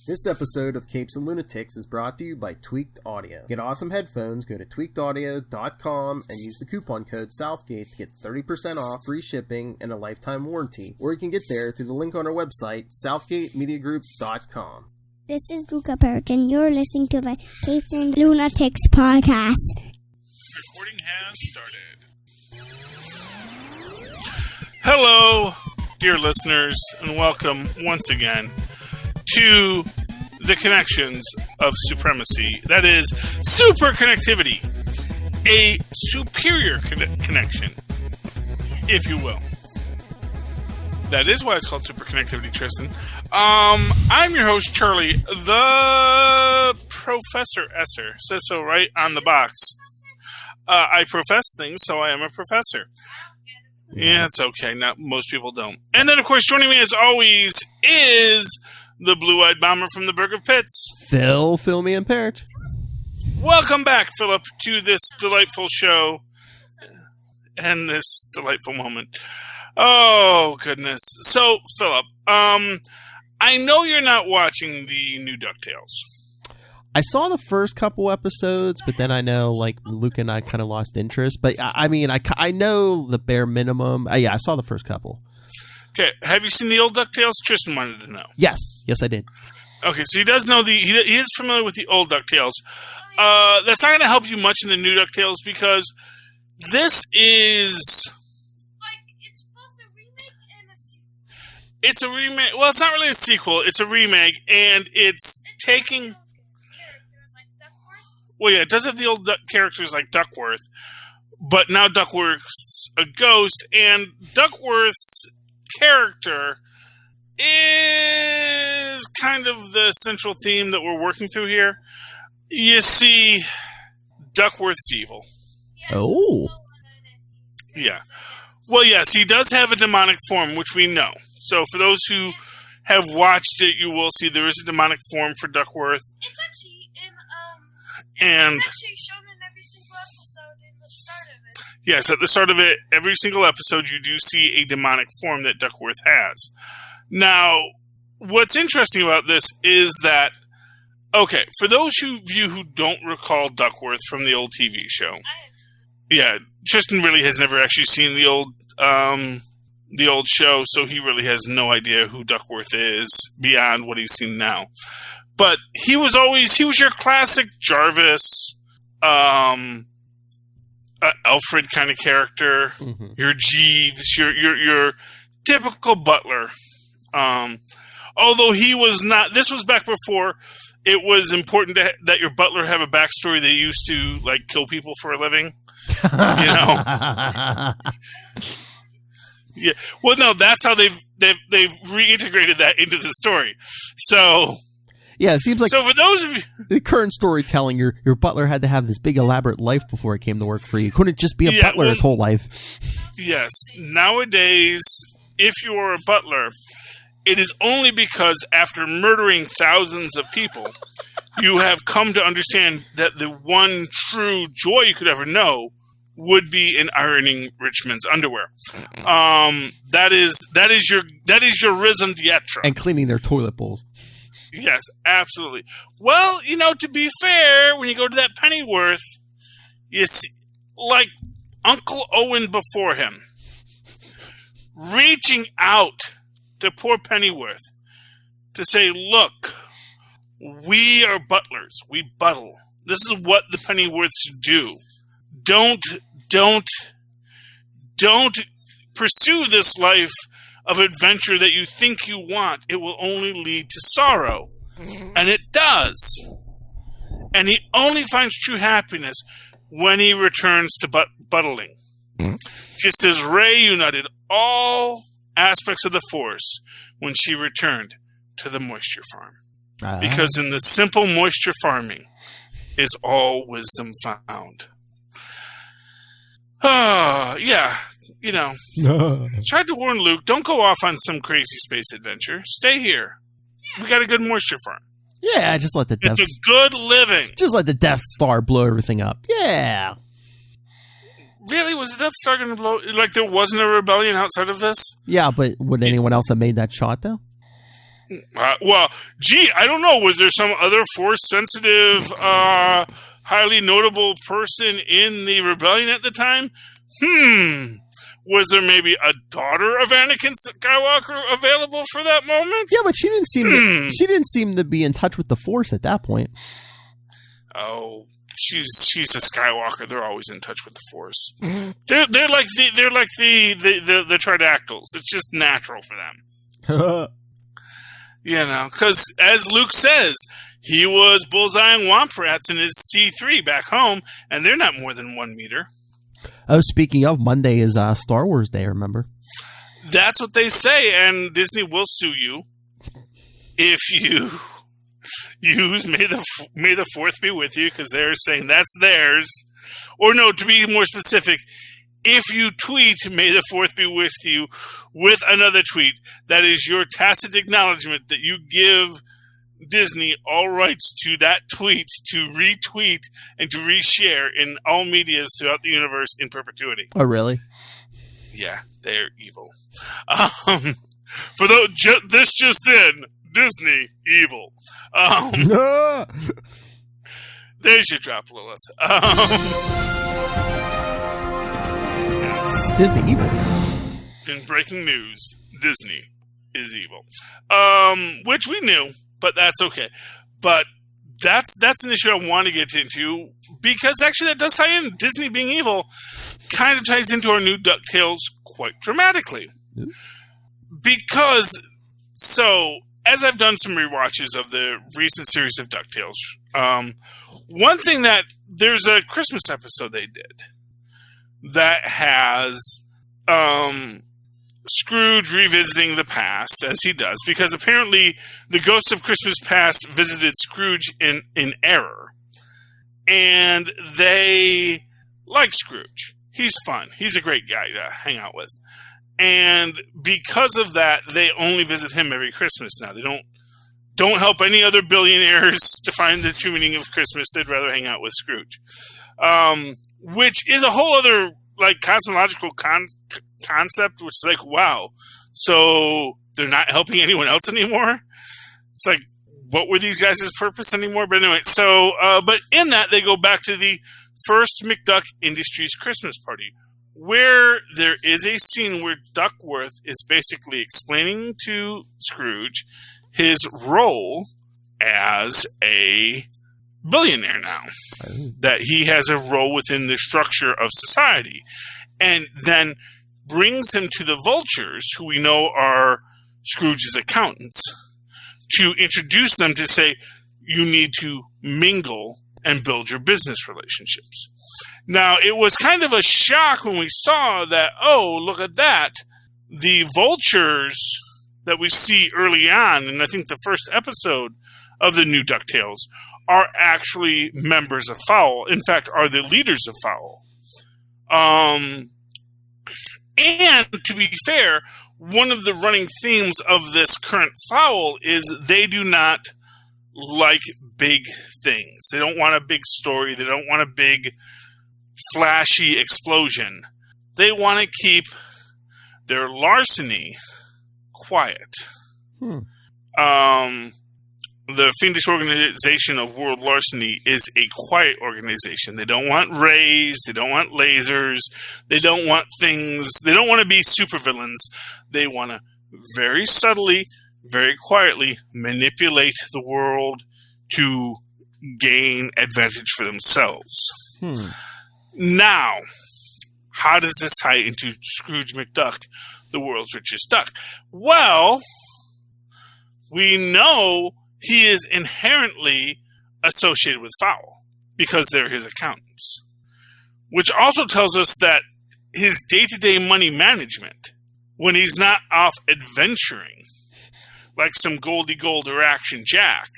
This episode of Capes and Lunatics is brought to you by Tweaked Audio. Get awesome headphones, go to tweakedaudio.com and use the coupon code Southgate to get 30% off, free shipping, and a lifetime warranty. Or you can get there through the link on our website, southgatemediagroup.com. This is Duckaverse, and you're listening to the Capes and Lunatics podcast. Recording has started. Hello, dear listeners, and welcome once again to the connections of supremacy. That is Superconnectivity, a superior connection, if you will. That is why it's called Superconnectivity, Tristan. I'm your host, Charlie, the Professor Esser. Says so right on the box. I profess things, so I am a professor. Yeah, it's okay. Not most people don't. And then, of course, joining me as always is the blue-eyed bomber from the Burg of Pits, Phil, me, and Perich. Welcome back, Philip, to this delightful show and this delightful moment. Oh, goodness. So, Philip, I know you're not watching the new DuckTales. I saw the first couple episodes, but then I know, Luke and I kind of lost interest. But, I know the bare minimum. Yeah, I saw the first couple. Okay, have you seen the old DuckTales? Tristan wanted to know. Yes, I did. Okay, so he does know he is familiar with the old DuckTales. That's not going to help you much in the new DuckTales because this is it's both a remake and a sequel. It's a remake. Well, it's not really a sequel. It's a remake, and it's taking. Characters like Duckworth. Well, yeah, it does have the old characters like Duckworth, but now Duckworth's a ghost, and Duckworth's character is kind of the central theme that we're working through here. You see, Duckworth's evil. Oh. Yeah. Well, yes, he does have a demonic form, which we know. So for those who have watched it, you will see there is a demonic form for Duckworth. It's actually And it's actually shown in every single episode in the start of it. yes, at the start of it, every single episode, you do see a demonic form that Duckworth has. Now, what's interesting about this is that, okay, for those of you who don't recall Duckworth from the old TV show, yeah, Tristan really has never actually seen the old show, so he really has no idea who Duckworth is beyond what he's seen now. But he was your classic Jarvis, Alfred kind of character, Mm-hmm. your Jeeves, your typical butler. Although he was not, this was back before it was important that your butler have a backstory. They used to kill people for a living, you know. Yeah. Well, no, that's how they've reintegrated that into the story. So. Yeah, it seems like so for those of you, the current storytelling, your butler had to have this big elaborate life before it came to work for you. He couldn't just be a butler his whole life. Yes. Nowadays, if you are a butler, it is only because after murdering thousands of people, you have come to understand that the one true joy you could ever know would be in ironing rich men's underwear. That is your raison d'etre. And cleaning their toilet bowls. Yes, absolutely. Well, to be fair, when you go to that Pennyworth, you see, like Uncle Owen before him, reaching out to poor Pennyworth to say, look, we are butlers. We buttle. This is what the Pennyworths do. Don't pursue this life of adventure that you think you want. It will only lead to sorrow. And it does. And he only finds true happiness when he returns to buttling. Just as Rey united all aspects of the Force when she returned to the moisture farm. Because in the simple moisture farming is all wisdom found. Yeah. Tried to warn Luke, don't go off on some crazy space adventure. Stay here. We got a good moisture farm. Yeah, just let the Death. It's a good living. Just let the Death Star blow everything up. Yeah. Really? Was the Death Star going to blow? There wasn't a rebellion outside of this? Yeah, but would anyone else have made that shot, though? Well, gee, I don't know. Was there some other Force-sensitive, highly notable person in the rebellion at the time? Was there maybe a daughter of Anakin Skywalker available for that moment? Yeah, but she didn't seem to be in touch with the Force at that point. Oh, she's a Skywalker. They're always in touch with the Force. They're like the Tridactyls. It's just natural for them. Because as Luke says, he was bullseyeing womp rats in his C3 back home, and they're not more than 1 meter. Oh, speaking of, Monday is Star Wars Day, remember? That's what they say, and Disney will sue you if you use May the 4th be with you, because they're saying that's theirs. Or no, to be more specific, if you tweet May the 4th be with you with another tweet, that is your tacit acknowledgement that you give Disney all rights to that tweet to retweet and to reshare in all medias throughout the universe in perpetuity. Oh, really? Yeah, they're evil. For those, this just in, Disney evil. There's your drop, Lilith. Yes. Disney evil. In breaking news, Disney is evil. Which we knew, but that's okay. But that's an issue I want to get into, because actually that does tie in. Disney being evil kind of ties into our new DuckTales quite dramatically. Because, so, as I've done some rewatches of the recent series of DuckTales, one thing that there's a Christmas episode they did that has Scrooge revisiting the past, as he does, because apparently the ghost of Christmas past visited Scrooge in error. And they like Scrooge. He's fun. He's a great guy to hang out with. And because of that, they only visit him every Christmas now. They don't help any other billionaires to find the true meaning of Christmas. They'd rather hang out with Scrooge. Which is a whole other, like, cosmological concept, which is like, wow, so they're not helping anyone else anymore? It's like, what were these guys' purpose anymore? But anyway, so, but in that, they go back to the first McDuck Industries Christmas party, where there is a scene where Duckworth is basically explaining to Scrooge his role as a billionaire now. That he has a role within the structure of society. And then brings him to the vultures, who we know are Scrooge's accountants, to introduce them to say, you need to mingle and build your business relationships. Now, it was kind of a shock when we saw that, oh, look at that. The vultures that we see early on, and I think the first episode of the new DuckTales, are actually members of Fowl. In fact, are the leaders of Fowl. And to be fair, one of the running themes of this current Fowl is they do not like big things. They don't want a big story. They don't want a big flashy explosion. They want to keep their larceny quiet. The fiendish organization of World Larceny is a quiet organization. They don't want rays. They don't want lasers. They don't want things. They don't want to be supervillains. They want to very subtly, very quietly manipulate the world to gain advantage for themselves. Now, how does this tie into Scrooge McDuck, the world's richest duck? Well, we know he is inherently associated with Fowl because they're his accountants, which also tells us that his day-to-day money management, when he's not off adventuring like some Goldie Gold or Action Jack,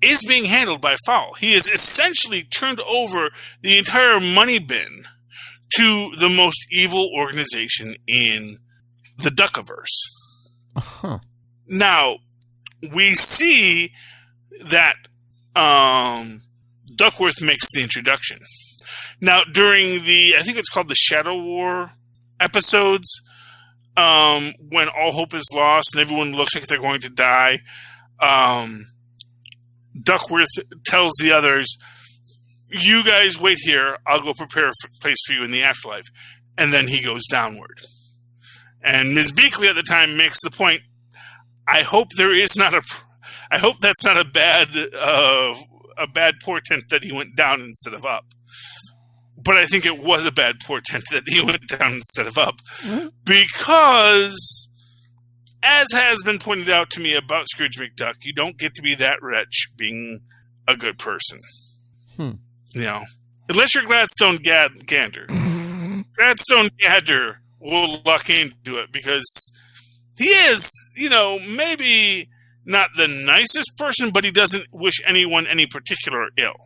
is being handled by Fowl. He has essentially turned over the entire money bin to the most evil organization in the Duckaverse. Now, we see that Duckworth makes the introduction. Now, during the, I think it's called the Shadow War episodes, when all hope is lost and everyone looks like they're going to die, Duckworth tells the others, "You guys wait here. I'll go prepare a place for you in the afterlife." And then he goes downward. And Ms. Beakley at the time makes the point, I hope that's not a bad portent that he went down instead of up. But I think it was a bad portent that he went down instead of up. Because, as has been pointed out to me about Scrooge McDuck, you don't get to be that rich being a good person. You know, unless you're Gladstone Gander. Gladstone Gander will luck into it because he is, maybe not the nicest person, but he doesn't wish anyone any particular ill.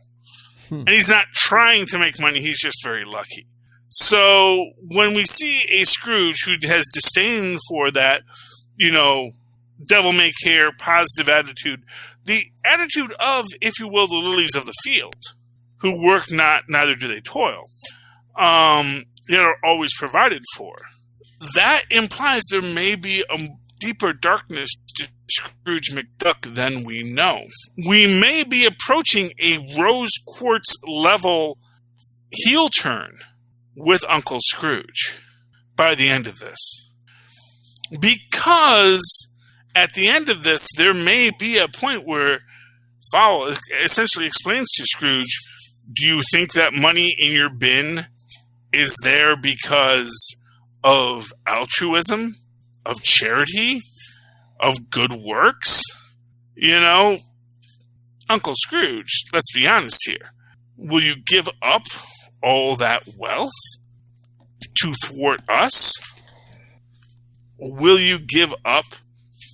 And he's not trying to make money, he's just very lucky. So when we see a Scrooge who has disdain for that, devil-may-care, positive attitude, the attitude of, if you will, the lilies of the field, who work not, neither do they toil, that are always provided for, that implies there may be a deeper darkness to Scrooge McDuck than we know. We may be approaching a rose quartz level heel turn with Uncle Scrooge by the end of this. Because at the end of this, there may be a point where Fowl essentially explains to Scrooge, do you think that money in your bin is there because of altruism, of charity, of good works? Uncle Scrooge, let's be honest here. Will you give up all that wealth to thwart us? Will you give up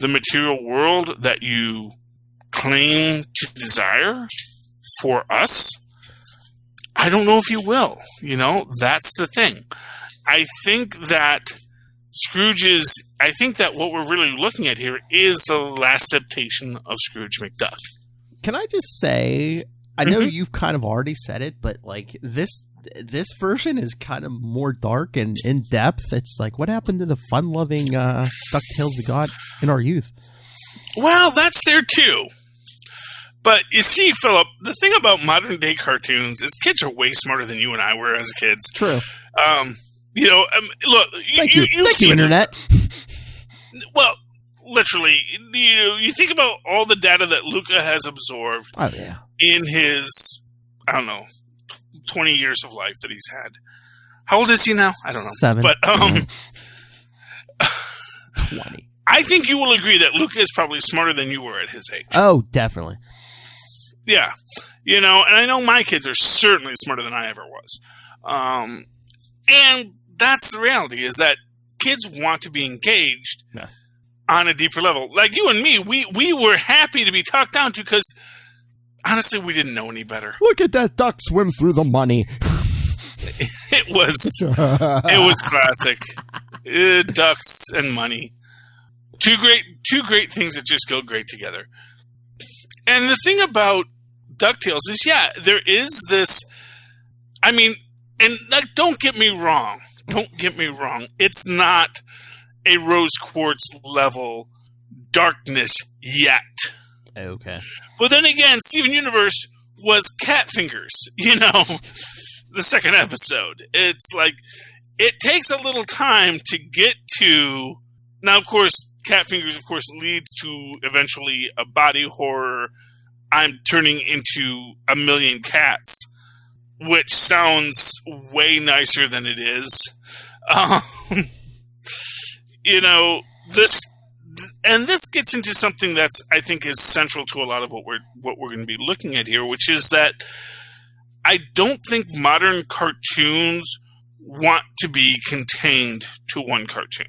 the material world that you claim to desire for us? I don't know if you will. That's the thing. I think that what we're really looking at here is the last temptation of Scrooge McDuck. Can I just say, I know you've kind of already said it, but like this version is kind of more dark and in depth. It's like, what happened to the fun-loving DuckTales we got in our youth? Well, that's there too. But you see, Philip, the thing about modern day cartoons is kids are way smarter than you and I were as kids. True. Look, Thank you, Internet. Well, literally, you think about all the data that Luca has absorbed in his, 20 years of life that he's had. How old is he now? I don't know. 7. But 20. I think you will agree that Luca is probably smarter than you were at his age. Oh, definitely. Yeah. And I know my kids are certainly smarter than I ever was. And that's the reality, is that kids want to be engaged on a deeper level. Like you and me, we were happy to be talked down to because, honestly, we didn't know any better. Look at that duck swim through the money. It was classic. Ducks and money. Two great things that just go great together. And the thing about DuckTales is, there is this, and don't get me wrong. It's not a rose quartz level darkness yet. Okay. But then again, Steven Universe was cat fingers, the second episode. It's like, it takes a little time to get to, now of course, cat fingers of course leads to eventually a body horror, I'm turning into a million cats, which sounds way nicer than it is. This gets into something that's, I think, is central to a lot of what we're going to be looking at here, which is that I don't think modern cartoons want to be contained to one cartoon.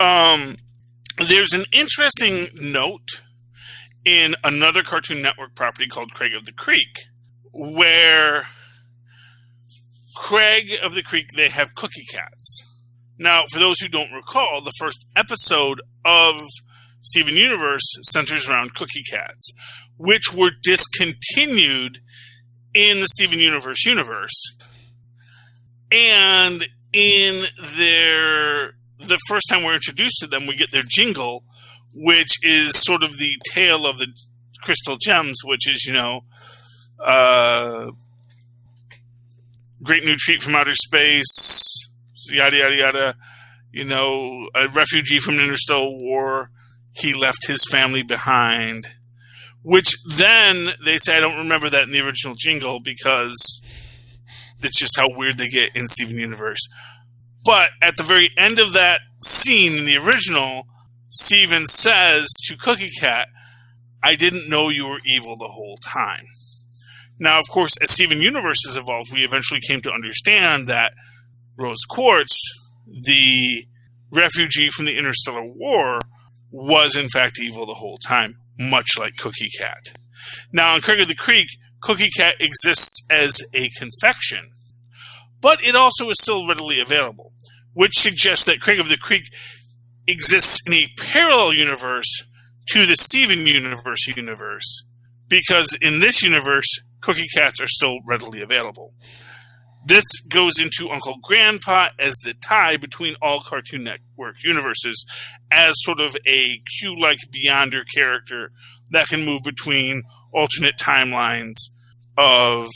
There's an interesting note in another Cartoon Network property called Craig of the Creek, where Craig of the Creek, they have cookie cats. Now, for those who don't recall, the first episode of Steven Universe centers around cookie cats, which were discontinued in the Steven Universe universe. And in their the first time we're introduced to them, we get their jingle, which is sort of the tale of the crystal gems, which is, great new treat from outer space, yada, yada, yada. A refugee from an interstellar war. He left his family behind. Which then they say, I don't remember that in the original jingle because it's just how weird they get in Steven Universe. But at the very end of that scene in the original, Steven says to Cookie Cat, I didn't know you were evil the whole time. Now, of course, as Steven Universe has evolved, we eventually came to understand that Rose Quartz, the refugee from the Interstellar War, was in fact evil the whole time, much like Cookie Cat. Now, in Craig of the Creek, Cookie Cat exists as a confection, but it also is still readily available, which suggests that Craig of the Creek exists in a parallel universe to the Steven universe, because in this universe, Cookie Cats are still readily available. This goes into Uncle Grandpa as the tie between all Cartoon Network universes, as sort of a Q-like Beyonder character that can move between alternate timelines of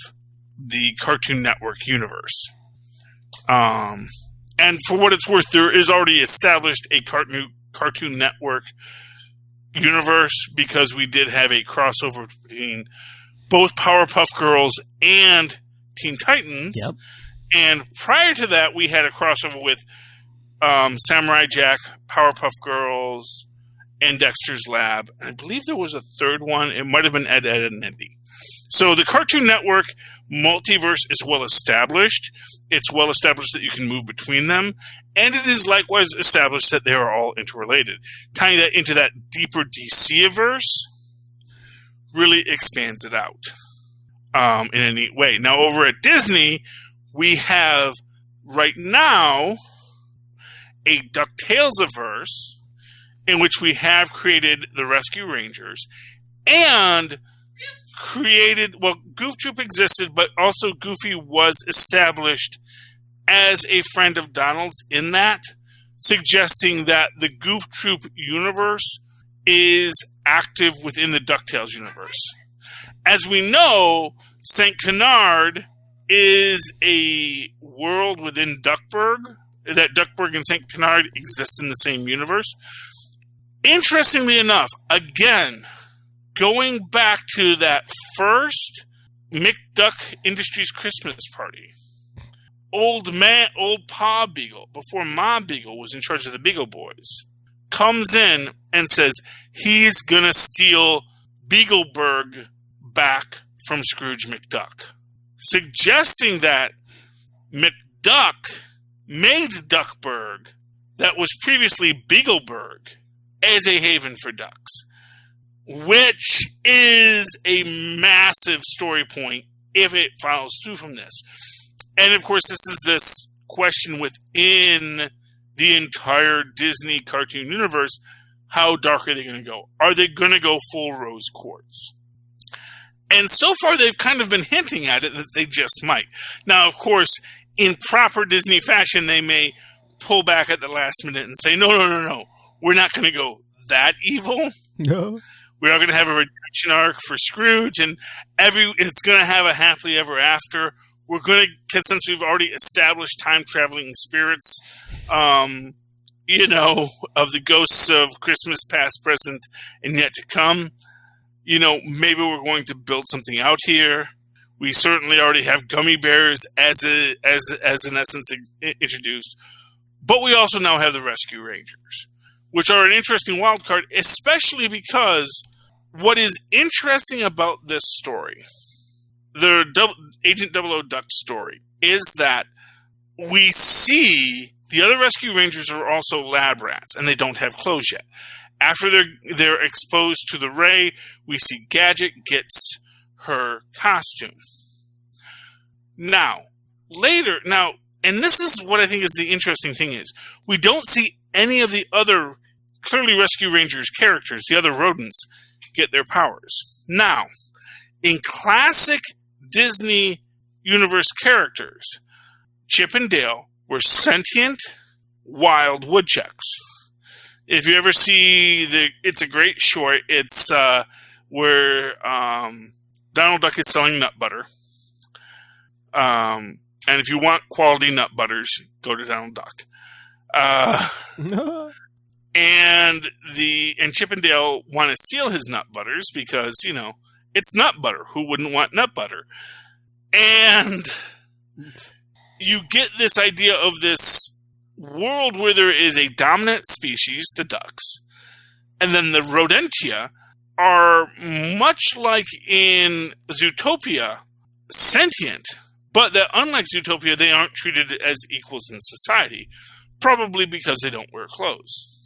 the Cartoon Network universe. And for what it's worth, there is already established a Cartoon Network universe, because we did have a crossover between both Powerpuff Girls and Teen Titans. Yep. And prior to that, we had a crossover with Samurai Jack, Powerpuff Girls, and Dexter's Lab. And I believe there was a third one. It might have been Ed, Edd, and Eddy. So the Cartoon Network multiverse is well established. It's well established that you can move between them. And it is likewise established that they are all interrelated. Tying that into that deeper DC-verse really expands it out in a neat way. Now, over at Disney, we have right now a DuckTales-averse in which we have created the Rescue Rangers and created, well, Goof Troop existed, but also Goofy was established as a friend of Donald's in that, suggesting that the Goof Troop universe is active within the DuckTales universe. As we know, St. Canard is a world within Duckburg, that Duckburg and St. Canard exist in the same universe. Interestingly enough, again, going back to that first McDuck Industries Christmas party, old Pa Beagle, before Ma Beagle was in charge of the Beagle Boys, comes in and says he's going to steal Beagleburg back from Scrooge McDuck, suggesting that McDuck made Duckburg, that was previously Beagleburg, as a haven for ducks, which is a massive story point if it follows through from this. And of course, this is this question within the entire Disney cartoon universe: how dark are they going to go? Are they going to go full Rose Quartz? And so far, they've kind of been hinting at it that they just might. Now, of course, in proper Disney fashion, they may pull back at the last minute and say, no, we're not going to go that evil. No. We are going to have a redemption arc for Scrooge, and it's going to have a happily ever after. We're going to, because since we've already established time-traveling spirits, of the ghosts of Christmas past, present, and yet to come, maybe we're going to build something out here. We certainly already have gummy bears as in essence introduced, but we also now have the Rescue Rangers, which are an interesting wild card, especially because what is interesting about this story, the Agent 00 Duck story, is that we see the other Rescue Rangers are also lab rats, and they don't have clothes yet. After they're exposed to the ray, we see Gadget gets her costume. And this is what I think is the interesting thing is, we don't see any of the other clearly Rescue Rangers characters, the other rodents, get their powers. Now, in classic Disney universe characters, Chip and Dale were sentient wild woodchucks. If you ever see it's a great short. It's where Donald Duck is selling nut butter. And if you want quality nut butters, go to Donald Duck. And Chip and Dale want to steal his nut butters because, it's nut butter. Who wouldn't want nut butter? And you get this idea of this world where there is a dominant species, the ducks, and then the rodentia are much like in Zootopia, sentient, but that unlike Zootopia, they aren't treated as equals in society, probably because they don't wear clothes.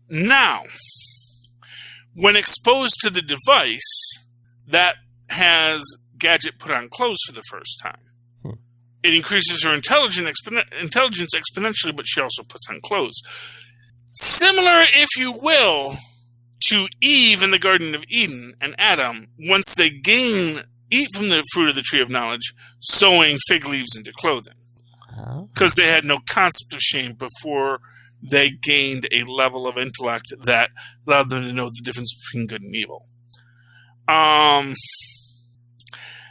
Now, when exposed to the device that has Gadget put on clothes for the first time, it increases her intelligence exponentially, but she also puts on clothes. Similar, if you will, to Eve in the Garden of Eden and Adam, once they eat from the fruit of the tree of knowledge, sewing fig leaves into clothing. Because they had no concept of shame before they gained a level of intellect that allowed them to know the difference between good and evil.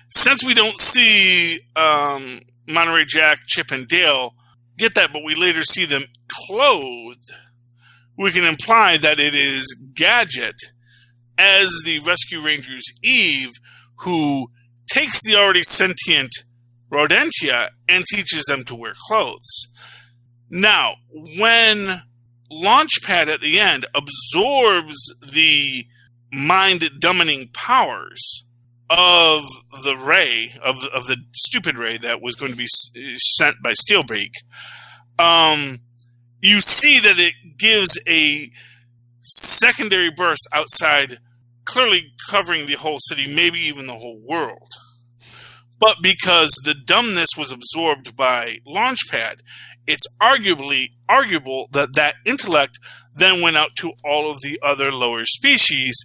Since we don't see Monterey Jack, Chip, and Dale get that, but we later see them clothed, we can imply that it is Gadget as the Rescue Rangers Eve who takes the already sentient Rodentia and teaches them to wear clothes. Now, when Launchpad at the end absorbs the mind-dumbing powers of the ray, of the stupid ray that was going to be sent by Steelbeak, you see that it gives a secondary burst outside, clearly covering the whole city, maybe even the whole world. But because the dumbness was absorbed by Launchpad, it's arguable that intellect then went out to all of the other lower species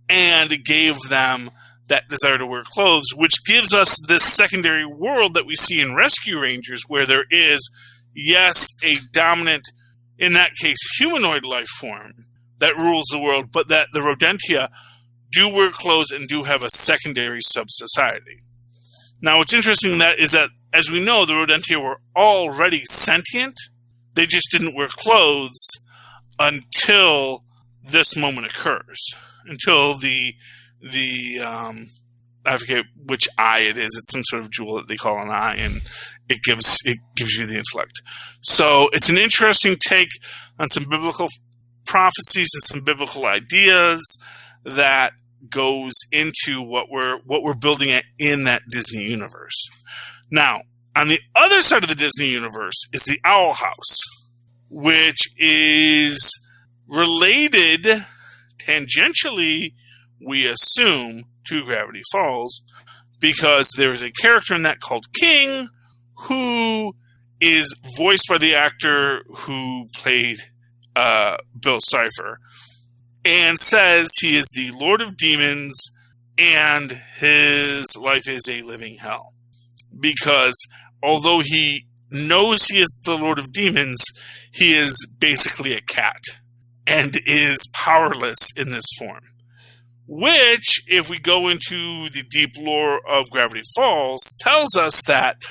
and gave them that desire to wear clothes, which gives us this secondary world that we see in Rescue Rangers, where there is, yes, a dominant, in that case, humanoid life form that rules the world, but that the Rodentia do wear clothes and do have a secondary sub-society. Now, what's interesting is that, as we know, the Rodentia were already sentient. They just didn't wear clothes until this moment occurs. Until I forget which eye it is. It's some sort of jewel that they call an eye, and it gives you the intellect. So it's an interesting take on some biblical prophecies and some biblical ideas that goes into what we're building in that Disney universe. Now, on the other side of the Disney universe is the Owl House, which is related tangentially, we assume, to Gravity Falls, because there is a character in that called King, who is voiced by the actor who played Bill Cipher, and says he is the Lord of Demons and his life is a living hell. Because although he knows he is the Lord of Demons, he is basically a cat and is powerless in this form. Which, if we go into the deep lore of Gravity Falls, tells us that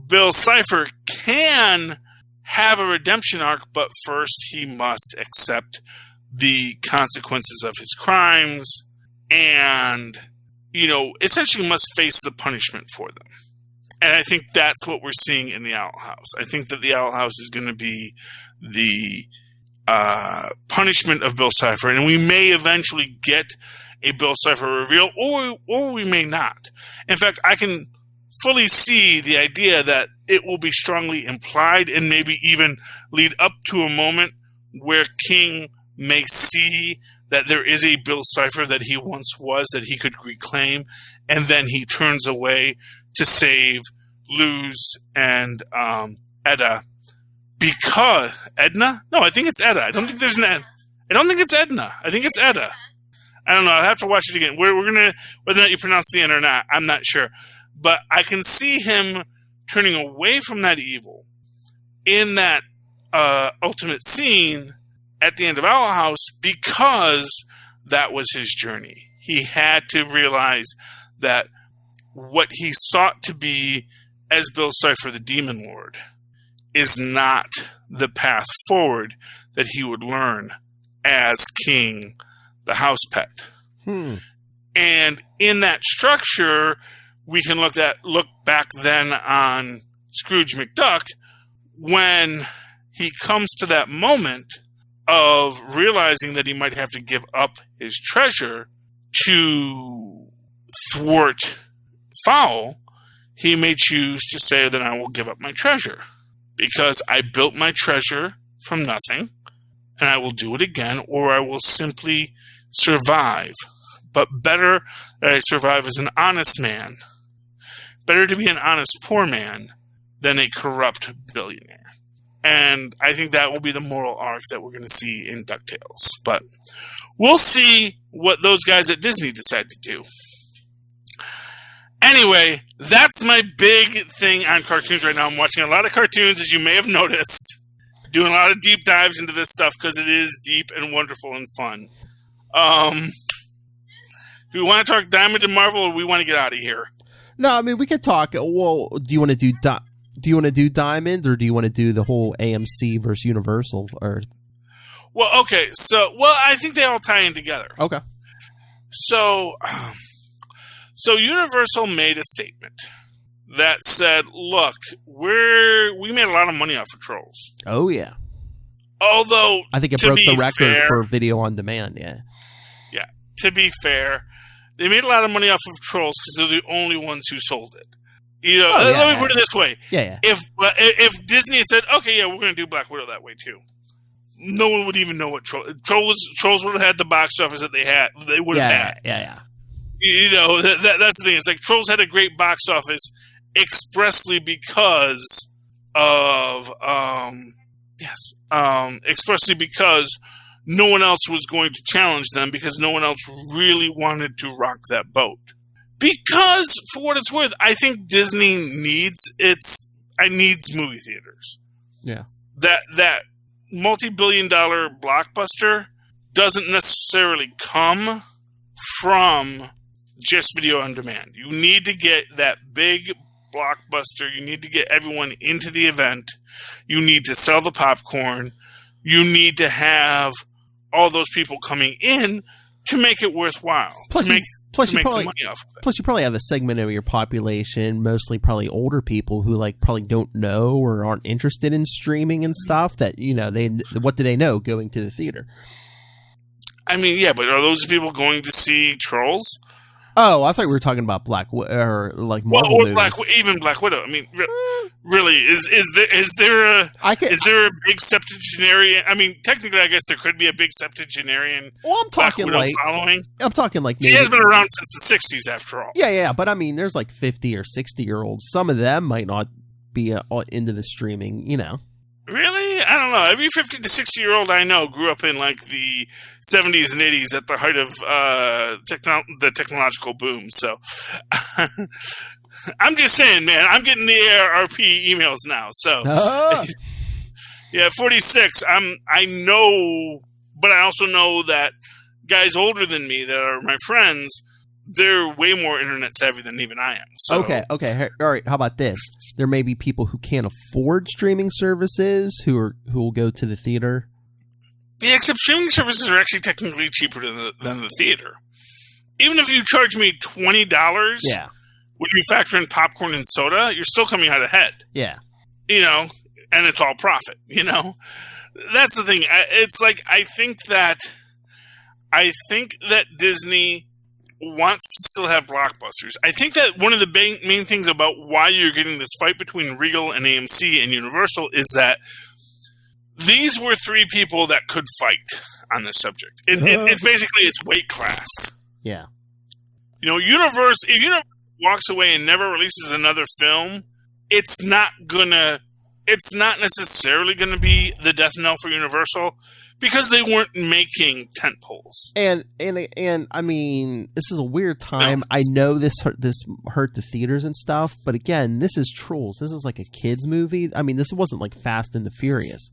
Bill Cipher can have a redemption arc, but first he must accept the consequences of his crimes and, essentially must face the punishment for them. And I think that's what we're seeing in the Owl House. I think that the Owl House is going to be the punishment of Bill Cipher, and we may eventually get a Bill Cipher reveal, or we may not. In fact, I can fully see the idea that it will be strongly implied and maybe even lead up to a moment where King may see that there is a Bill Cipher that he once was, that he could reclaim, and then he turns away to save Luz and Edna. Because Edna? No, I think it's Edna. I don't think there's an Edna. I don't think it's Edna. I think it's Edna. I don't know. I'll have to watch it again. We're gonna, whether or not you pronounce the N or not, I'm not sure. But I can see him turning away from that evil in that ultimate scene at the end of Owl House because that was his journey. He had to realize that what he sought to be as Bill Cipher, the Demon Lord, is not the path forward that he would learn as King, the house pet. And in that structure, we can look back then on Scrooge McDuck when he comes to that moment of realizing that he might have to give up his treasure to thwart Fowl. He may choose to say that I will give up my treasure because I built my treasure from nothing and I will do it again, or I will simply survive. But better that I survive as an honest man. Better to be an honest poor man than a corrupt billionaire. And I think that will be the moral arc that we're going to see in DuckTales. But we'll see what those guys at Disney decide to do. Anyway, that's my big thing on cartoons right now. I'm watching a lot of cartoons, as you may have noticed. Doing a lot of deep dives into this stuff because it is deep and wonderful and fun. Do we want to talk Diamond and Marvel, or we want to get out of here? No, I mean we could talk. Well, do you want to do Diamond, or do you want to do the whole AMC versus Universal? Or well, okay. So, I think they all tie in together. Okay. So Universal made a statement that said, "Look, we made a lot of money off of Trolls." Oh yeah. Although I think it broke the record for video on demand. Yeah. Yeah. To be fair, they made a lot of money off of Trolls because they're the only ones who sold it. You know, let me put it this way: if Disney had said, "Okay, yeah, we're going to do Black Widow that way too," no one would even know what Trolls would have had the box office that they had. They would have had. Yeah. You know, that's the thing. It's like Trolls had a great box office expressly because of expressly because no one else was going to challenge them because no one else really wanted to rock that boat. Because, for what it's worth, I think Disney needs movie theaters. Yeah. That multi-billion-dollar blockbuster doesn't necessarily come from just video on demand. You need to get that big blockbuster. You need to get everyone into the event. You need to sell the popcorn. You need to have all those people coming in to make it worthwhile. Plus, you probably have a segment of your population, mostly probably older people who probably don't know or aren't interested in streaming and stuff. That what do they know going to the theater? I mean, yeah, but are those people going to see Trolls? Oh, I thought we were talking about Marvel movies. Even Black Widow. I mean, really, is there a big septuagenarian? I mean, technically, I guess there could be a big septuagenarian. Well, I'm talking following. I'm talking like she has been around since the '60s, after all. Yeah, but I mean, there's 50 or 60-year-olds. Some of them might not be into the streaming. Really? I don't know. Every 50 to 60-year-old I know grew up in the 70s and 80s at the height of the technological boom. So I'm just saying, man, I'm getting the ARP emails now. So yeah, 46. I know, but I also know that guys older than me that are my friends, they're way more internet savvy than even I am. So. Okay. All right. How about this? There may be people who can't afford streaming services who will go to the theater. Yeah, except streaming services are actually technically cheaper than the theater. Even if you charge me $20, when you factor in popcorn and soda, you're still coming out ahead. Yeah. And it's all profit. That's the thing. I think that Disney wants to still have blockbusters. I think that one of the main things about why you're getting this fight between Regal and AMC and Universal is that these were three people that could fight on this subject. It's basically weight class. Yeah. Universe, if Universe walks away and never releases another film, it's not necessarily gonna be the death knell for Universal because they weren't making tentpoles. And I mean, this is a weird time. No. I know this hurt the theaters and stuff, but again, this is Trolls. This is like a kids movie. I mean, this wasn't like Fast and the Furious.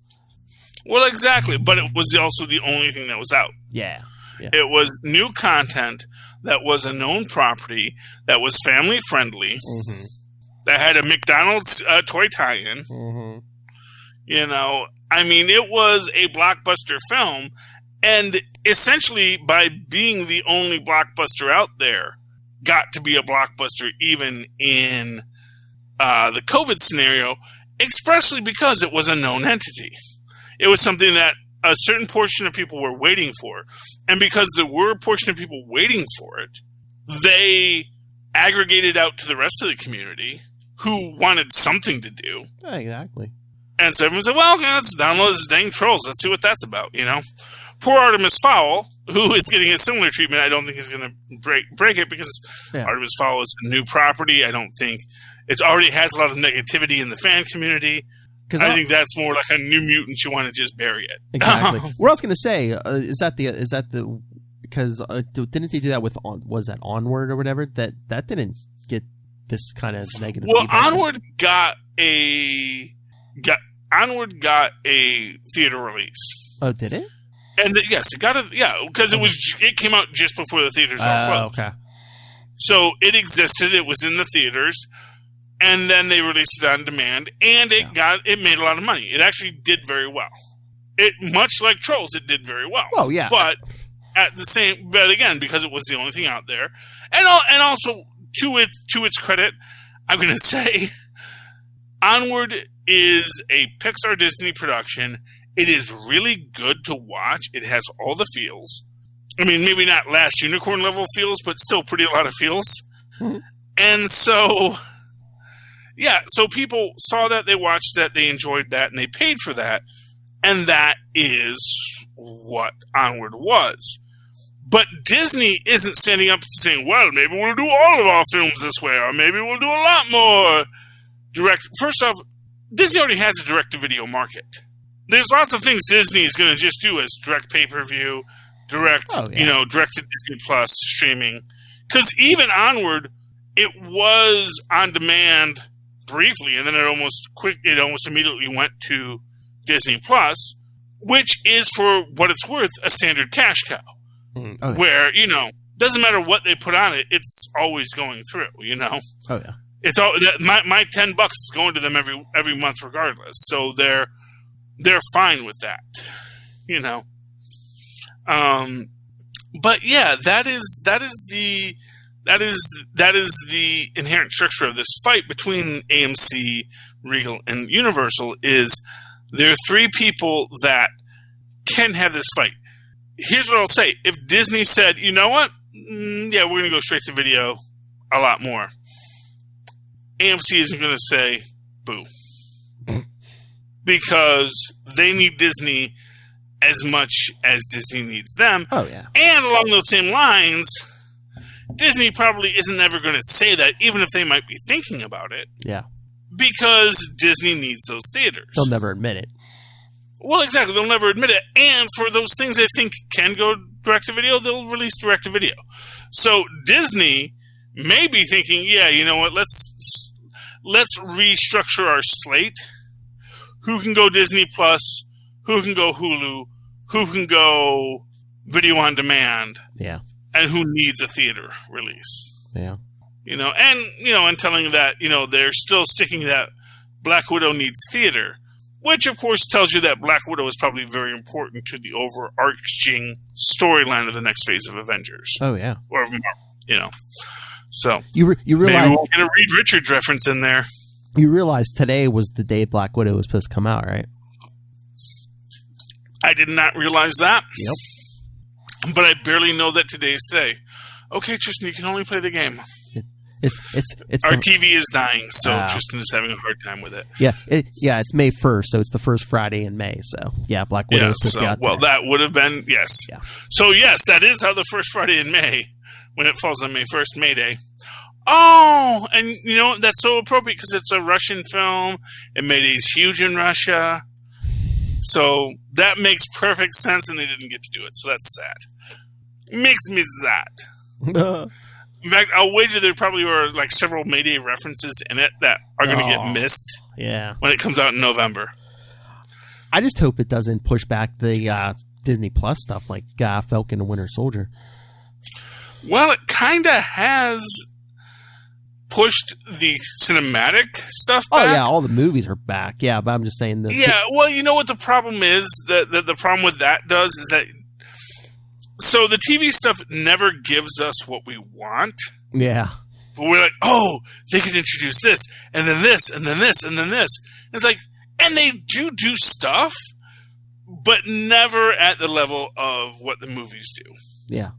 Well, exactly, but it was also the only thing that was out. Yeah. It was new content that was a known property, that was family friendly, that had a McDonald's toy tie-in. You know, I mean, it was a blockbuster film, and essentially, by being the only blockbuster out there, got to be a blockbuster even in the COVID scenario, expressly because it was a known entity. It was something that a certain portion of people were waiting for. And because there were a portion of people waiting for it, they aggregated out to the rest of the community who wanted something to do. Yeah, exactly. And so everyone said, well, let's download this dang Trolls. Let's see what that's about, you know? Poor Artemis Fowl, who is getting a similar treatment, I don't think is going to break it because Artemis Fowl is a new property. I don't think it already has a lot of negativity in the fan community. I think that's more like a New Mutant. You want to just bury it. Exactly. What I was going to say is that because didn't they do that with was that Onward or whatever that didn't get this kind of negative. Well, Onward got a theater release. Oh, did it? And yes, it got because it came out just before the theaters all closed. Okay. So it existed. It was in the theaters. And then they released it on demand, and it made a lot of money. It actually did very well. Much like Trolls, it did very well. Oh yeah, but again, because it was the only thing out there, and also to its credit, I'm going to say, Onward is a Pixar Disney production. It is really good to watch. It has all the feels. I mean, maybe not Last Unicorn level feels, but still a lot of feels. And so. Yeah, so people saw that, they watched that, they enjoyed that, and they paid for that. And that is what Onward was. But Disney isn't standing up and saying, well, maybe we'll do all of our films this way, or maybe we'll do a lot more direct. First off, Disney already has a direct-to-video market. There's lots of things Disney is going to just do as direct pay-per-view, direct to Disney Plus streaming. Because even Onward, it was on demand briefly, and then it almost immediately went to Disney Plus, which is, for what it's worth, a standard cash cow. Where, doesn't matter what they put on it, it's always going through, Oh yeah. It's all my $10 is going to them every month regardless. So they're fine with that. But yeah, that is the inherent structure of this fight between AMC, Regal, and Universal. Is there are three people that can have this fight. Here's what I'll say. If Disney said, you know what? Yeah, we're going to go straight to video a lot more. AMC isn't going to say boo. Because they need Disney as much as Disney needs them. Oh, yeah. And along those same lines, Disney probably isn't ever going to say that, even if they might be thinking about it. Yeah. Because Disney needs those theaters. They'll never admit it. Well, exactly. They'll never admit it. And for those things they think can go direct-to-video, they'll release direct-to-video. So Disney may be thinking, yeah, you know what, let's restructure our slate. Who can go Disney Plus? Who can go Hulu? Who can go video on demand? Yeah. And who needs a theater release? Yeah. And telling that, they're still sticking that Black Widow needs theater, which of course tells you that Black Widow is probably very important to the overarching storyline of the next phase of Avengers. Oh yeah. Or, so you realize maybe we'll get a Reed Richards reference in there. You realize today was the day Black Widow was supposed to come out, right? I did not realize that. Yep. But I barely know that today's today. Okay, Tristan, you can only play the game. It's our TV is dying, so Tristan is having a hard time with it. Yeah, it's May 1st, so it's the first Friday in May. So yeah, Black Widow is supposed to be out today. That would have been yes. Yeah. So yes, that is how the first Friday in May, when it falls on May 1st, May Day. Oh, and that's so appropriate because it's a Russian film. And Mayday's huge in Russia. So that makes perfect sense, and they didn't get to do it. So that's sad. Makes me sad. In fact, I'll wager there probably were like several Mayday references in it that are going to get missed when it comes out in November. I just hope it doesn't push back the Disney Plus stuff like Falcon and Winter Soldier. Well, it kind of has pushed the cinematic stuff back. Oh, yeah, all the movies are back. Yeah, but I'm just saying that. Yeah, well, you know what the problem is? The problem with that is that so the TV stuff never gives us what we want. Yeah. But we're like, oh, they could introduce this, and then this, and then this, and then this. And it's like, and they do stuff, but never at the level of what the movies do. Yeah.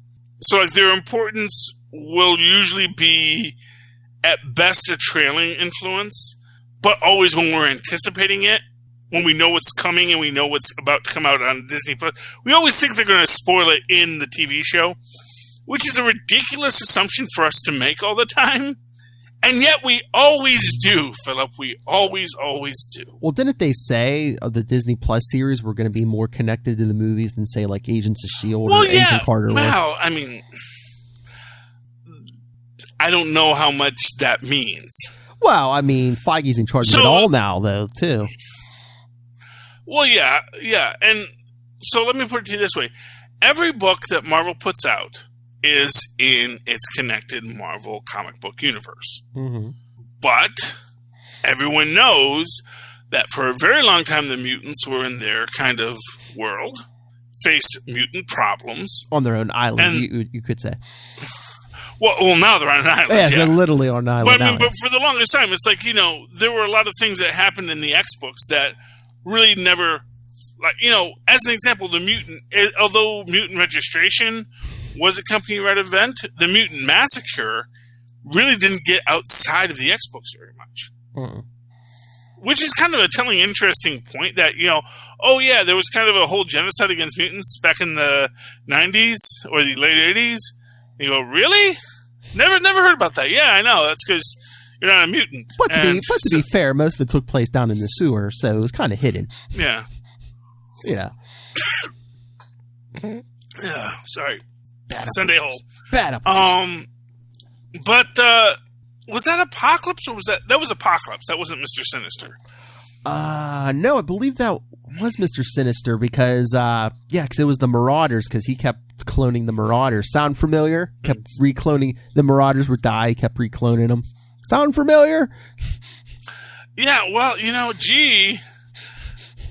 So like their importance will usually be at best a trailing influence, but always when we're anticipating it, when we know what's coming and we know what's about to come out on Disney Plus, we always think they're going to spoil it in the TV show, which is a ridiculous assumption for us to make all the time. And yet we always do, Philip. We always do. Well, didn't they say the Disney Plus series were going to be more connected to the movies than, say, like Agents of S.H.I.E.L.D. or Agent Carter? Well, I mean, I don't know how much that means. Well, I mean, Feige's in charge of it all now, though, too. Well, yeah. And so let me put it to you this way. Every book that Marvel puts out is in its connected Marvel comic book universe. Mm-hmm. But everyone knows that for a very long time the mutants were in their kind of world, faced mutant problems. On their own island, you could say. Well, now they're on an island. Yeah, they're literally on an island. But for the longest time, it's like, there were a lot of things that happened in the X books that really never, like, as an example, the mutant, although Mutant Registration was a company-wide event, the Mutant Massacre really didn't get outside of the X books very much. Mm. Which is kind of a telling, interesting point that, there was kind of a whole genocide against mutants back in the 90s or the late 80s. And you go, really? Never heard about that. Yeah, I know. That's because you're not a mutant. But to be fair, most of it took place down in the sewer, so it was kind of hidden. Yeah. Yeah. Yeah, sorry. Sunday hole. Bad up. But was that Apocalypse or was that was Apocalypse? That wasn't Mr. Sinister. No, I believe that was Mr. Sinister because it was the Marauders because he kept cloning the Marauders. Sound familiar? Kept recloning. The Marauders would die. He kept recloning them. Sound familiar? Yeah, well, gee.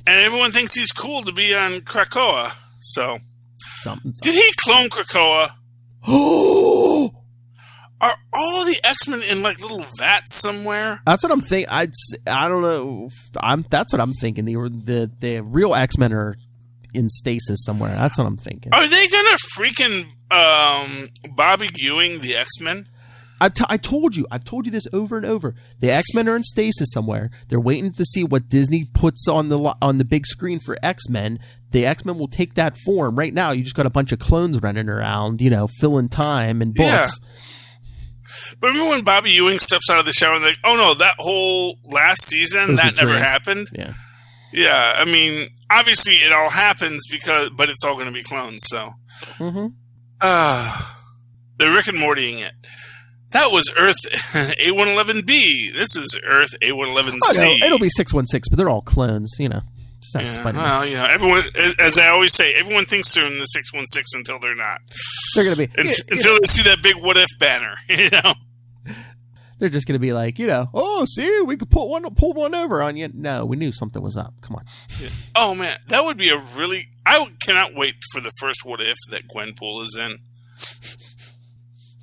And everyone thinks he's cool to be on Krakoa, so. Something. Did he clone Krakoa? Oh! Are all the X-Men in like little vats somewhere? That's what I'm thinking. I don't know. That's what I'm thinking. The real X-Men are in stasis somewhere. That's what I'm thinking. Are they gonna freaking Bobby Ewing the X-Men? I told you. I've told you this over and over. The X-Men are in stasis somewhere. They're waiting to see what Disney puts on the big screen for X-Men. The X-Men will take that form. Right now, you just got a bunch of clones running around, filling time and books. Yeah. But remember when Bobby Ewing steps out of the shower and like, oh no, that whole last season, that never happened? Yeah. Yeah, I mean, obviously it all happens but it's all going to be clones, so. Mm-hmm. They're Rick and Mortying it. That was Earth A111B. This is Earth A111C. Oh, no, it'll be 616, but they're all clones, Just ask Spider-Man. Well, everyone, as I always say, everyone thinks they're in the 616 until they're not. They're going to be. Until they see that big what if banner, They're just going to be like, oh, see, we could pull one over on you. No, we knew something was up. Come on. Yeah. Oh, man, that would be I cannot wait for the first what if that Gwenpool is in.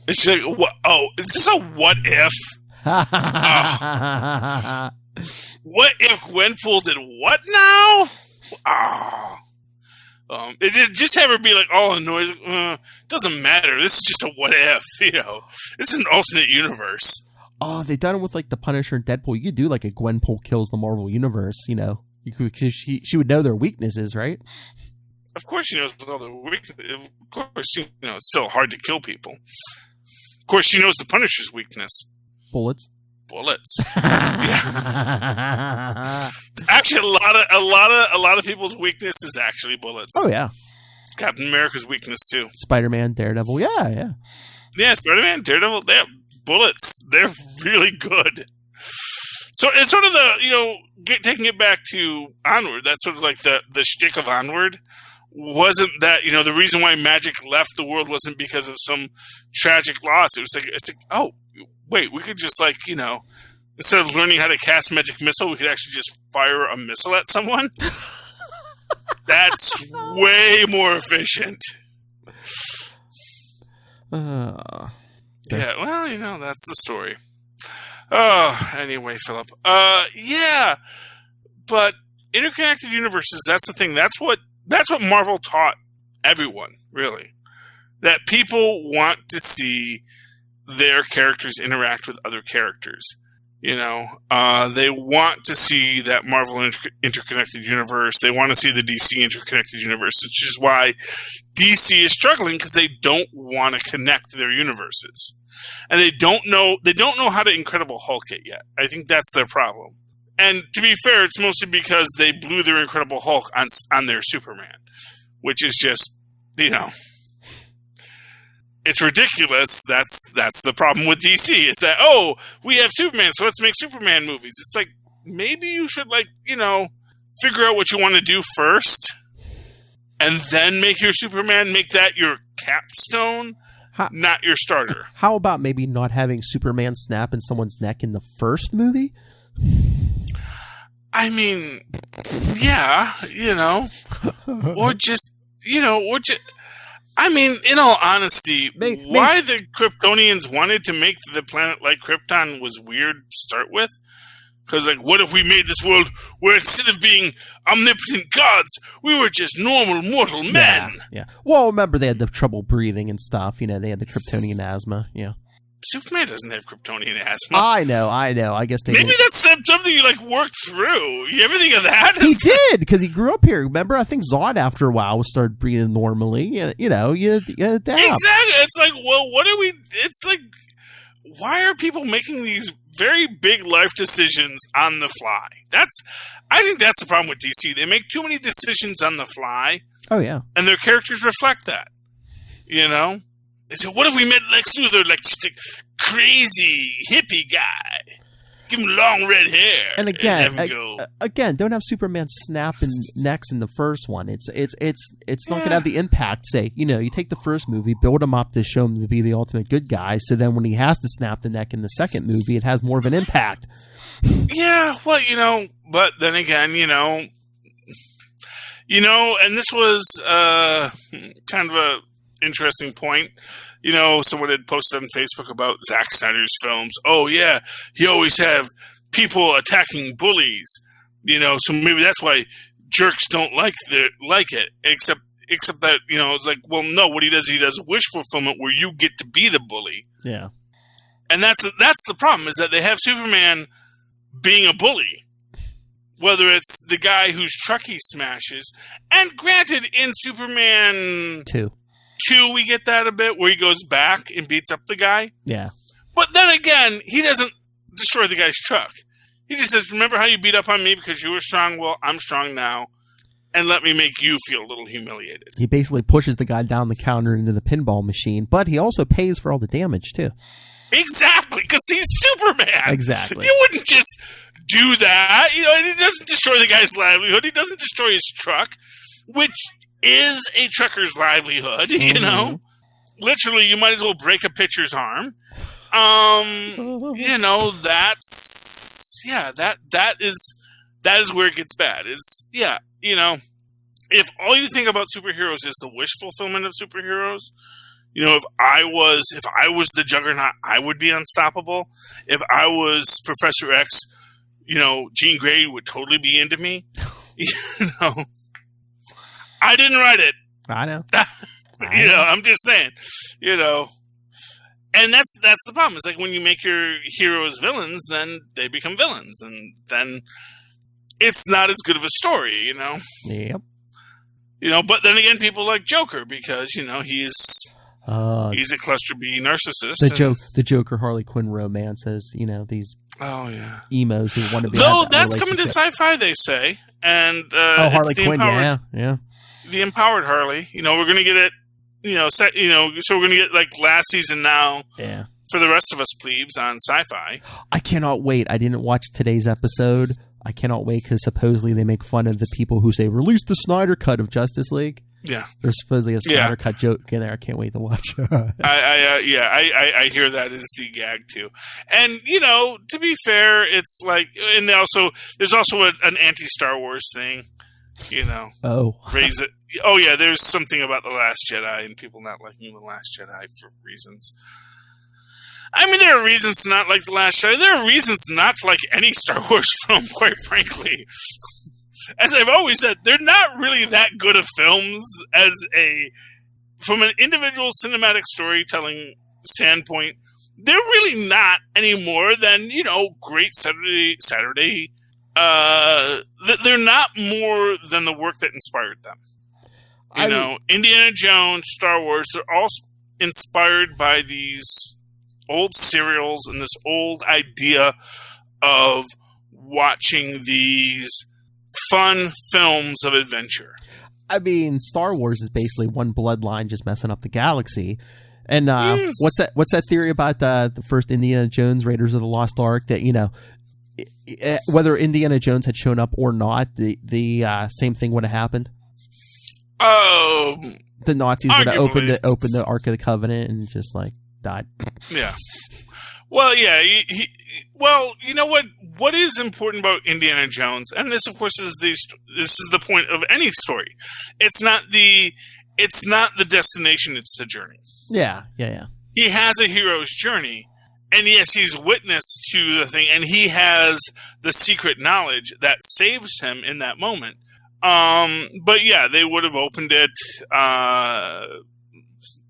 It's like, what? Oh, is this a what if? Oh. What if Gwenpool did what now? Oh. It just have her be like all annoyed. Doesn't matter. This is just a what if, This is an alternate universe. Oh, they've done it with like the Punisher and Deadpool. You could do like a Gwenpool kills the Marvel universe, she would know their weaknesses, right? Of course she knows all their weaknesses. Of course, it's still hard to kill people. Of course, she knows the Punisher's weakness. Bullets. Yeah. Actually, a lot of people's weakness is actually bullets. Oh yeah. Captain America's weakness too. Spider-Man, Daredevil. Yeah. Yeah, Spider-Man, Daredevil. They have bullets. They're really good. So it's sort of taking it back to Onward. That's sort of like the shtick of Onward. Wasn't that, the reason why magic left the world wasn't because of some tragic loss. It's like, oh, wait, we could just instead of learning how to cast magic missile, we could actually just fire a missile at someone. That's way more efficient. Yeah, well, that's the story. Oh, anyway, Philip. Yeah, but interconnected universes, that's the thing. That's what Marvel taught everyone, really. That people want to see their characters interact with other characters. They want to see that Marvel interconnected universe. They want to see the DC interconnected universe, which is why DC is struggling, because they don't want to connect their universes. And they don't know how to Incredible Hulk it yet. I think that's their problem. And to be fair, it's mostly because they blew their Incredible Hulk on their Superman, which is just, it's ridiculous. That's the problem with DC. Is that, we have Superman, so let's make Superman movies. It's like, maybe you should figure out what you want to do first, and then make your Superman, make that your capstone, not your starter. How about maybe not having Superman snap in someone's neck in the first movie? I mean, yeah, or just, I mean, in all honesty, why the Kryptonians wanted to make the planet like Krypton was weird to start with. Because, what if we made this world where instead of being omnipotent gods, we were just normal mortal men? Yeah. Well, remember, they had the trouble breathing and stuff. They had the Kryptonian asthma. Yeah. Superman doesn't have Kryptonian asthma. I know. I guess they maybe that's something you worked through. You ever think of that? He did, because he grew up here. Remember, I think Zod after a while started breathing normally. You adapt. Exactly. It's well, what are we? It's why are people making these very big life decisions on the fly? I think that's the problem with DC. They make too many decisions on the fly. Oh yeah, and their characters reflect that. They said, what if we met Lex Luthor, just a crazy hippie guy? Give him long red hair. And again, don't have Superman snapping necks in the first one. It's not going to have the impact. Say, you take the first movie, build him up to show him to be the ultimate good guy. So then when he has to snap the neck in the second movie, it has more of an impact. Yeah, well, but then again, and this was kind of a interesting point. Someone had posted on Facebook about Zack Snyder's films. Oh yeah, he always have people attacking bullies. So maybe that's why jerks don't like it. Except that it's well, no. What he does wish fulfillment, where you get to be the bully. Yeah, and that's the problem, is that they have Superman being a bully. Whether it's the guy whose truck he smashes, and granted, in Superman 2, we get that a bit, where he goes back and beats up the guy. Yeah. But then again, he doesn't destroy the guy's truck. He just says, remember how you beat up on me because you were strong? Well, I'm strong now. And let me make you feel a little humiliated. He basically pushes the guy down the counter into the pinball machine, but he also pays for all the damage, too. Exactly, because he's Superman. Exactly. You wouldn't just do that. And he doesn't destroy the guy's livelihood. He doesn't destroy his truck, which is a trucker's livelihood, Literally, you might as well break a pitcher's arm. That is where it gets bad. If all you think about superheroes is the wish fulfillment of superheroes, if I was the Juggernaut, I would be unstoppable. If I was Professor X, Jean Grey would totally be into me. I didn't write it. I know. I'm just saying, and that's the problem. It's when you make your heroes villains, then they become villains, and then it's not as good of a story, Yep. But then again, people like Joker because he's a cluster B narcissist. The Joker Harley Quinn romances, these emos who want to be. Though that's coming to sci-fi, they say, and Harley Quinn, yeah. The empowered Harley. We're going to get it. So we're going to get last season now. Yeah. for the rest of us plebes on Sci-Fi. I cannot wait. I didn't watch today's episode. I cannot wait because supposedly they make fun of the people who say, release the Snyder Cut of Justice League. Yeah. There's supposedly a Snyder Cut joke in there. I can't wait to watch. I hear that as the gag too. And, you know, to be fair, it's like, and there's also an anti-Star Wars thing, you know. Oh. Raise it. Oh, yeah, there's something about The Last Jedi and people not liking The Last Jedi for reasons. I mean, there are reasons to not like The Last Jedi. There are reasons not to like any Star Wars film, quite frankly. As I've always said, they're not really that good of films from an individual cinematic storytelling standpoint. They're really not any more than, you know, great Saturday. They're not more than the work that inspired them. You know, Indiana Jones, Star Wars, they're all inspired by these old serials and this old idea of watching these fun films of adventure. I mean, Star Wars is basically one bloodline just messing up the galaxy. And what's that theory about the first Indiana Jones, Raiders of the Lost Ark, that, you know, whether Indiana Jones had shown up or not, the same thing would have happened? The Nazis would have opened the Ark of the Covenant and just, like, died. Yeah. Well, yeah. Well, you know what? What is important about Indiana Jones, and this, of course, is the point of any story. It's not the destination; it's the journey. Yeah. He has a hero's journey, and yes, he's witness to the thing, and he has the secret knowledge that saves him in that moment. But yeah, they would have opened it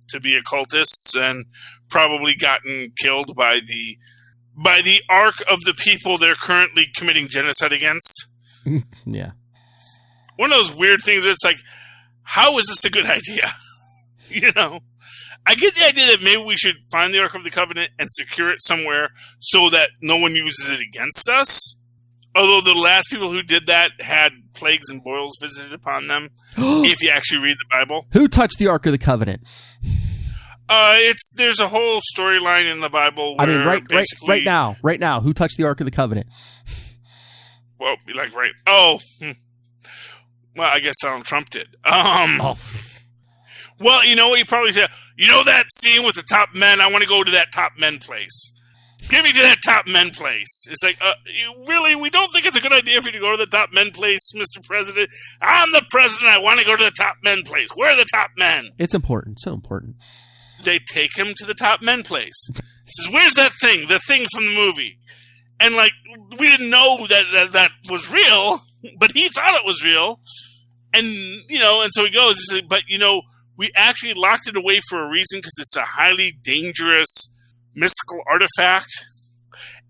to be occultists and probably gotten killed by the arc of the people they're currently committing genocide against. Yeah. One of those weird things where it's like, how is this a good idea? You know? I get the idea that maybe we should find the Ark of the Covenant and secure it somewhere so that no one uses it against us. Although the last people who did that had plagues and boils visited upon them, if you actually read the Bible. Who touched the Ark of the Covenant? There's a whole storyline in the Bible where right now, who touched the Ark of the Covenant? Well, well, I guess Donald Trump did. Well, you know what he probably said? You know that scene with the top men? I want to go to that top men place. Get me to that top men place. It's like, really? We don't think it's a good idea for you to go to the top men place, Mr. President? I'm the president. I want to go to the top men place. Where are the top men? It's important. So important. They take him to the top men place. He says, where's that thing? The thing from the movie. And, like, we didn't know that was real, but he thought it was real. And, you know, and so he goes, he said, but, you know, we actually locked it away for a reason because it's a highly dangerous mystical artifact.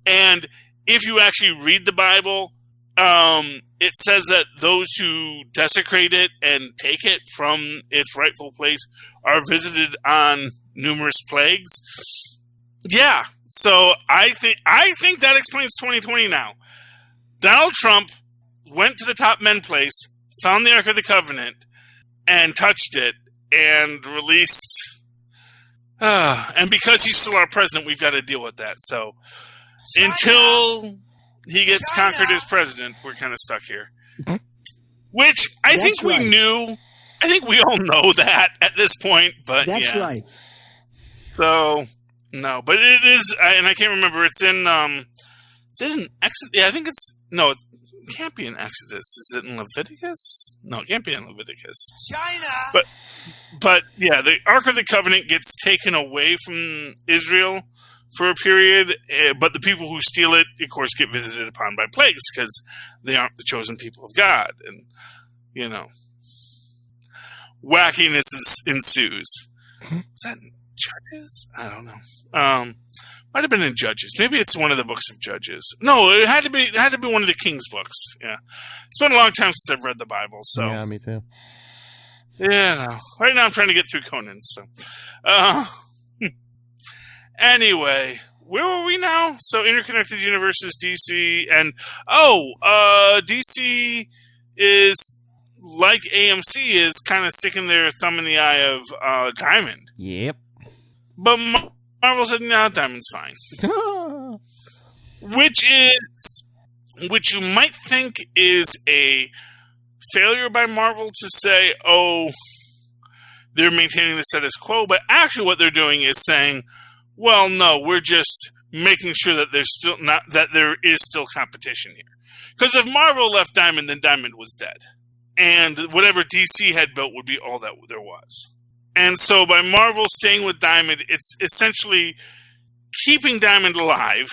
And if you actually read the Bible, it says that those who desecrate it and take it from its rightful place are visited on numerous plagues. Yeah, so I think that explains 2020 now. Donald Trump went to the top men place, found the Ark of the Covenant, and touched it, and released. And because he's still our president, we've got to deal with that. So until he gets conquered as president, we're kind of stuck here. Which I think we knew. I think we all know that at this point. But that's right. So no, but it is, and I can't remember. It's in. Is it in Exodus? Yeah, I think it's no. It can't be in Exodus. Is it in Leviticus? No, it can't be in Leviticus. China. But yeah, the Ark of the Covenant gets taken away from Israel for a period, but the people who steal it, of course, get visited upon by plagues because they aren't the chosen people of God, and you know, wackiness ensues. Is that in Judges? I don't know. Might have been in Judges. Maybe it's one of the books of Judges. No, it had to be one of the King's books. Yeah, it's been a long time since I've read the Bible. So yeah, me too. Yeah, no. Right now I'm trying to get through Conan. So, anyway, where were we now? So, interconnected universes, DC, and DC is like AMC is kind of sticking their thumb in the eye of Diamond. Yep. But Marvel said, no, Diamond's fine. Which you might think is a failure by Marvel to say, oh, they're maintaining the status quo, but actually what they're doing is saying, well, no, we're just making sure that there is still competition here. Because if Marvel left Diamond, then Diamond was dead. And whatever DC had built would be all that there was. And so by Marvel staying with Diamond, it's essentially keeping Diamond alive,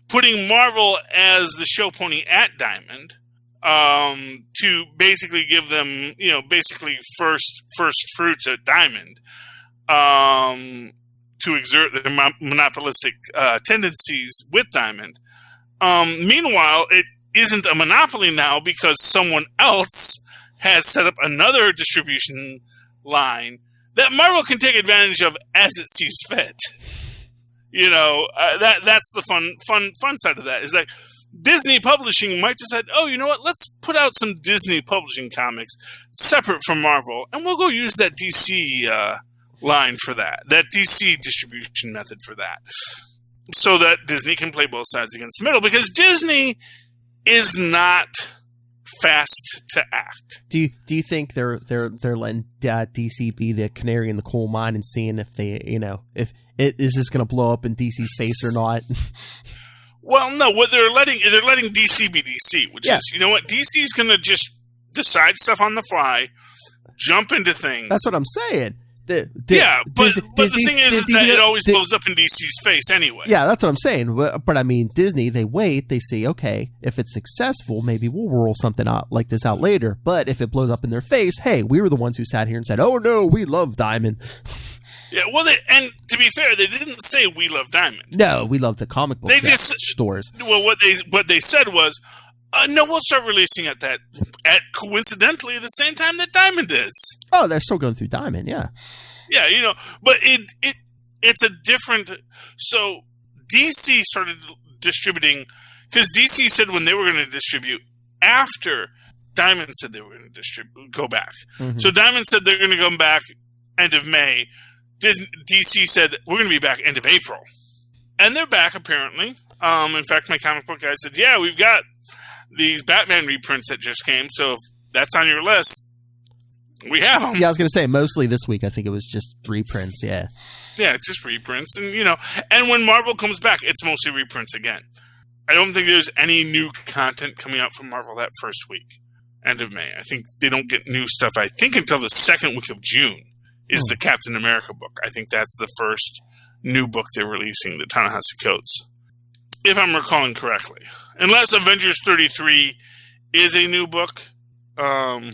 putting Marvel as the show pony at Diamond, to basically give them, basically first fruits at Diamond, to exert their monopolistic tendencies with Diamond. Meanwhile, it isn't a monopoly now because someone else has set up another distribution line that Marvel can take advantage of as it sees fit. That's the fun side of that. Is like Disney Publishing might decide, oh, you know what? Let's put out some Disney Publishing comics separate from Marvel, and we'll go use that DC line for that DC distribution method for that, so that Disney can play both sides against the middle, because Disney is not fast to act. Do you think they're letting DC be the canary in the coal mine and seeing if they if it is this going to blow up in DC's face or not? Well, no. What they're letting DC be DC, which is, you know what, DC's going to just decide stuff on the fly, jump into things. That's what I'm saying. But the thing is that it always blows up in DC's face anyway. Yeah, that's what I'm saying. But I mean, Disney, they wait, they see, okay, if it's successful, maybe we'll roll something out like this out later. But if it blows up in their face, hey, we were the ones who sat here and said, oh no, we love Diamond. Yeah, well, and to be fair, they didn't say we love Diamond. No, we love the comic book stores. Well, what they said was, no, we'll start releasing at coincidentally the same time that Diamond is. Oh, they're still going through Diamond, yeah. Yeah, but it's a different. So DC started distributing, because DC said when they were going to distribute after Diamond said they were going to go back. Mm-hmm. So Diamond said they're going to come back end of May. DC said we're going to be back end of April, and they're back apparently. In fact, my comic book guy said, "Yeah, we've got these Batman reprints that just came, so if that's on your list, we have them." Yeah, I was going to say, mostly this week, I think it was just reprints, yeah. Yeah, just reprints. And, and when Marvel comes back, it's mostly reprints again. I don't think there's any new content coming out from Marvel that first week, end of May. I think they don't get new stuff, I think, until the second week of June is the Captain America book. I think that's the first new book they're releasing, the Ta-Nehisi Coates, if I'm recalling correctly. Unless Avengers 33 is a new book. But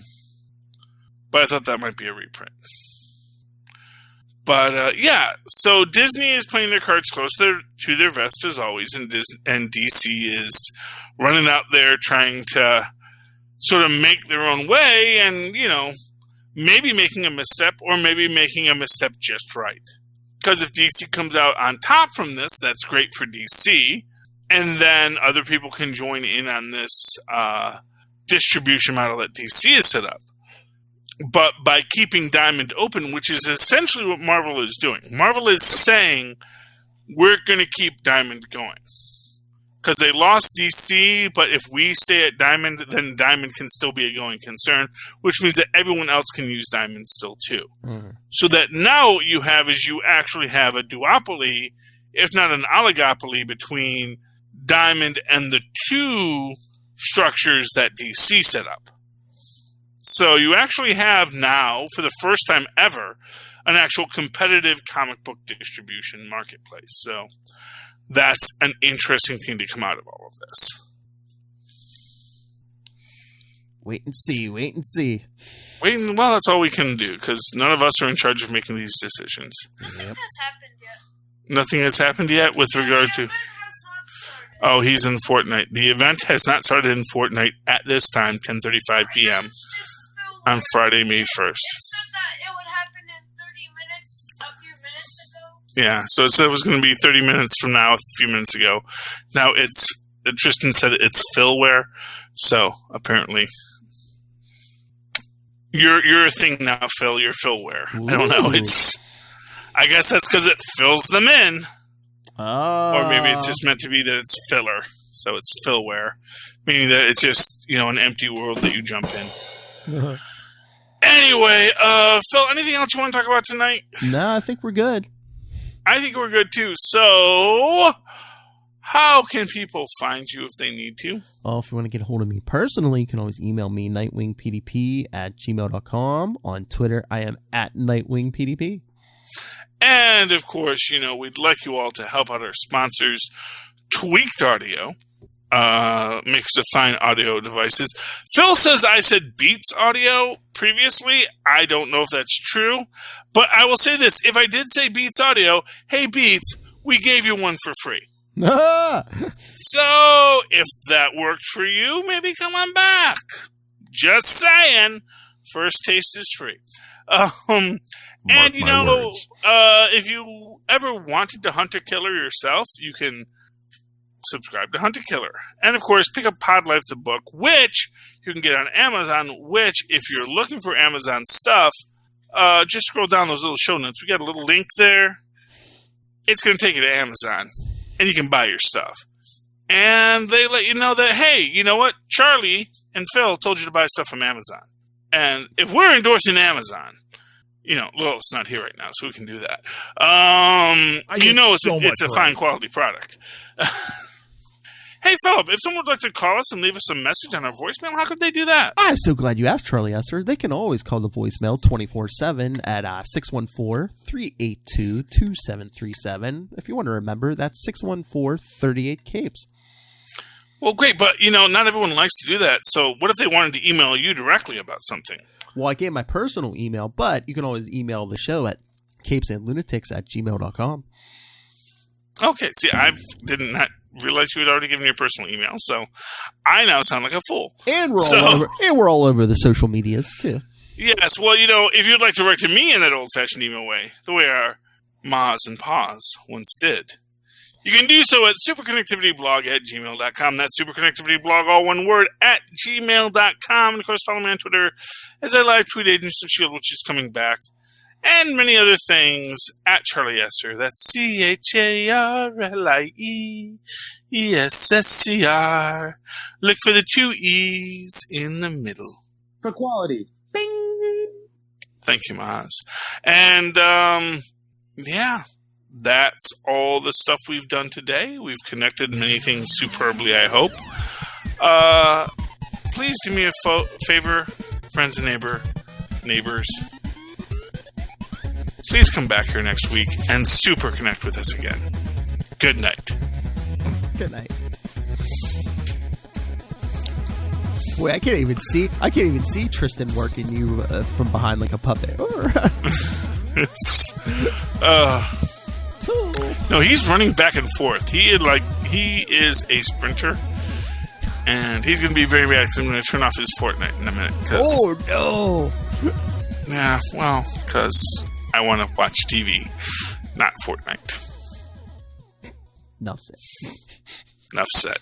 I thought that might be a reprint. But, so Disney is playing their cards close to their vest as always, and DC is running out there trying to sort of make their own way and, maybe making a misstep or maybe making a misstep just right. Because if DC comes out on top from this, that's great for DC, and then other people can join in on this distribution model that DC has set up. But by keeping Diamond open, which is essentially what Marvel is doing. Marvel is saying, we're going to keep Diamond going. Because they lost DC, but if we stay at Diamond, then Diamond can still be a going concern, which means that everyone else can use Diamond still too. Mm-hmm. So that now what you have is you actually have a duopoly, if not an oligopoly, between Diamond and the two structures that DC set up. So you actually have now, for the first time ever, an actual competitive comic book distribution marketplace. So that's an interesting thing to come out of all of this. Wait and see. Well, that's all we can do, because none of us are in charge of making these decisions. Nothing has happened yet. Nothing has happened yet with regard to... Oh, he's in Fortnite. The event has not started in Fortnite at this time, 10:35 p.m. on Friday, May 1st. It said that it would happen in 30 minutes a few minutes ago. Yeah, so it said it was going to be 30 minutes from now, a few minutes ago. Now Tristan said it's Philware, so apparently you're a thing now, Phil. You're Philware. Ooh. I don't know. I guess that's because it fills them in. Oh. Or maybe it's just meant to be that it's filler. So it's fillware. Meaning that it's just, an empty world that you jump in. Anyway, Phil, anything else you want to talk about tonight? No, I think we're good. I think we're good too. So, how can people find you if they need to? Well, if you want to get a hold of me personally, you can always email me, nightwingpdp@gmail.com. On Twitter, I am @nightwingpdp. And, of course, we'd like you all to help out our sponsors, Tweaked Audio. Makers of fine audio devices. Phil says I said Beats Audio previously. I don't know if that's true, but I will say this. If I did say Beats Audio, hey Beats, we gave you one for free. So if that worked for you, maybe come on back. Just saying. First taste is free. And if you ever wanted to hunt a killer yourself, you can subscribe to Hunt a Killer. And, of course, pick up Pod Life the book, which you can get on Amazon, which, if you're looking for Amazon stuff, just scroll down those little show notes. We got a little link there. It's going to take you to Amazon, and you can buy your stuff. And they let you know that, hey, you know what? Charlie and Phil told you to buy stuff from Amazon. And if we're endorsing Amazon, it's not here right now, so we can do that. It's a fine quality product. Hey, Philip, if someone would like to call us and leave us a message on our voicemail, how could they do that? I'm so glad you asked, Charlie Esser. They can always call the voicemail 24/7 at 614-382-2737. If you want to remember, that's 614-38-CAPES. Well, great, but, not everyone likes to do that. So what if they wanted to email you directly about something? Well, I gave my personal email, but you can always email the show at capesandlunatics@gmail.com. Okay, see, I did not realize you had already given your personal email, so I now sound like a fool. And we're all over the social medias, too. Yes, well, if you'd like to write to me in that old-fashioned email way, the way our Ma's and Pa's once did, you can do so at superconnectivityblog@gmail.com. That's superconnectivityblog, all one word, @gmail.com. And, of course, follow me on Twitter as I live tweet Agents of S.H.I.E.L.D., which is coming back. And many other things at Charlie Esser. That's CharlieEssesser. Look for the 2 E's in the middle. For quality. Bing! Thank you, Maz. And, that's all the stuff we've done today. We've connected many things superbly, I hope. Please do me a favor, friends and neighbors. Please come back here next week and super connect with us again. Good night. Good night. Boy, I can't even see Tristan working you from behind like a puppet. No, he's running back and forth. He is a sprinter, and he's going to be very bad because I'm going to turn off his Fortnite in a minute. Oh no! Yeah, well, because I want to watch TV, not Fortnite. Enough said. Enough said.